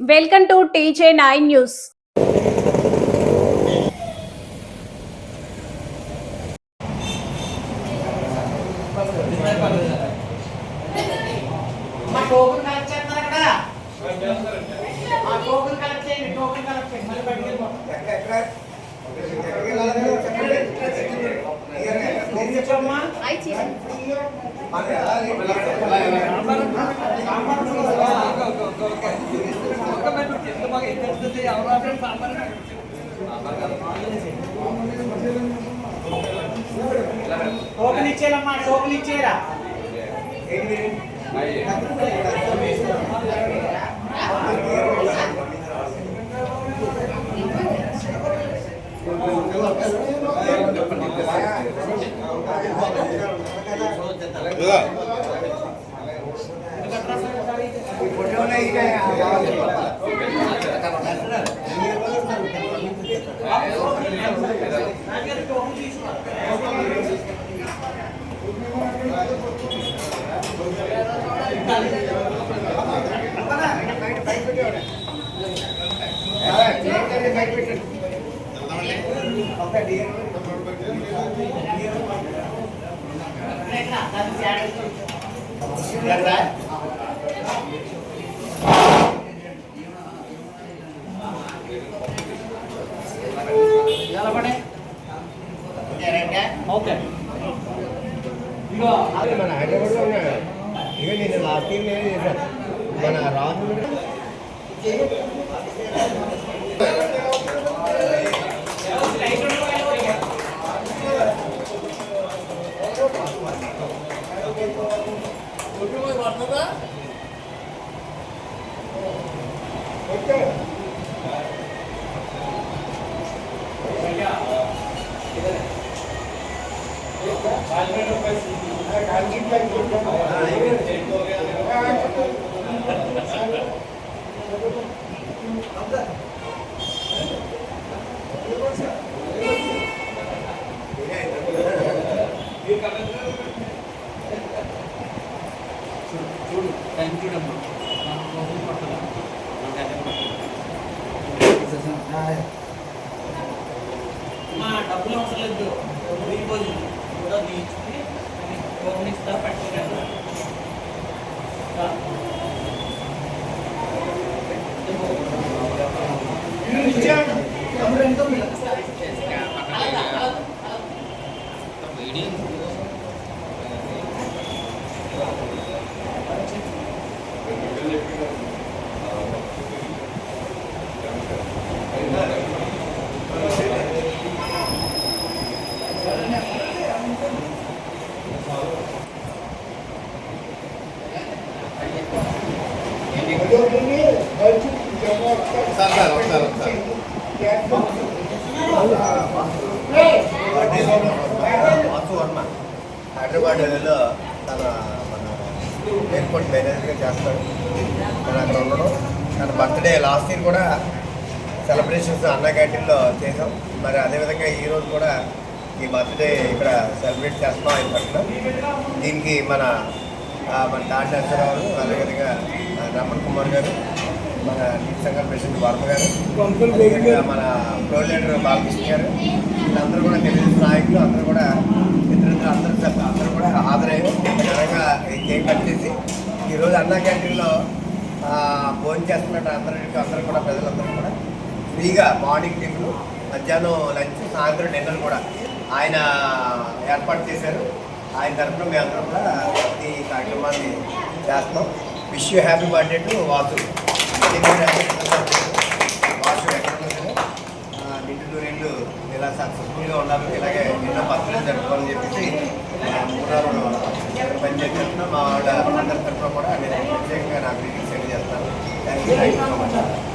Welcome to TJ9 News. Token ఇచ్చేరమ్మా, token ఇచ్చేరా. మన హైదరాబాద్లో ఉన్నాడు. ఇక నేను లాస్ట్ ఇయర్ నేను చేశాను. మన రాజు మా డబ్బులు అవసరం లేదు, డిపాజిట్ కూడా తీయించుకుని టోకెన్ ఇస్తా పట్టుకున్నాను. వాసు వర్మ హైదరాబాద్లో తన మన ఎయిర్పోర్ట్ మేనేజర్గా చేస్తాడు. తను అక్కడ ఉండడం, తన బర్త్డే లాస్ట్ ఇయర్ కూడా సెలబ్రేషన్స్ అన్నా క్యాంటీన్లో చేసాం. మరి అదేవిధంగా ఈరోజు కూడా ఈ బర్త్డే ఇక్కడ సెలబ్రేట్ చేస్తాం ఆయన పట్ల. దీనికి మన తాటి నరసరావు, అదేవిధంగా రమణ్ కుమార్ గారు, మన నీటి సంఘం ప్రెసిడెంట్ వర్మ గారు, మన ప్రో లీడర్ బాలకృష్ణ గారు, వీళ్ళందరూ కూడా తెలుగుదేశం నాయకులు అందరూ కూడా ఇతరులు అందరూ కూడా హాజరయ్యారు. ఘనంగా కేక్ కట్ చేసి ఈరోజు అన్నా క్యాంటీన్లో భోజనం చేస్తున్నట్టు అందరూ కూడా ప్రజలందరూ కూడా ఫ్రీగా మార్నింగ్ టిఫిన్, మధ్యాహ్నం లంచ్, సాయంత్రం డిన్నర్ కూడా ఆయన ఏర్పాటు చేశారు. ఆయన తరఫున మేమందరం కూడా ఈ కార్యక్రమాన్ని చేస్తున్నాం. Wish you happy birthday to Vasu. Vasu ఎక్కడ నిండు నూరేళ్ళు ఇలా సక్సెస్ఫుల్గా ఉండాలి, ఇలాగే ఎన్నో బర్త్డే జరుపుకోవాలని చెప్పేసి మూడు పంచాయతీ తరఫున మా వాళ్ళ అందరి తరఫున కూడా నేను ప్రత్యేకంగా నా గ్రీటింగ్స్ సెండ్ చేస్తాను. Thank you so much.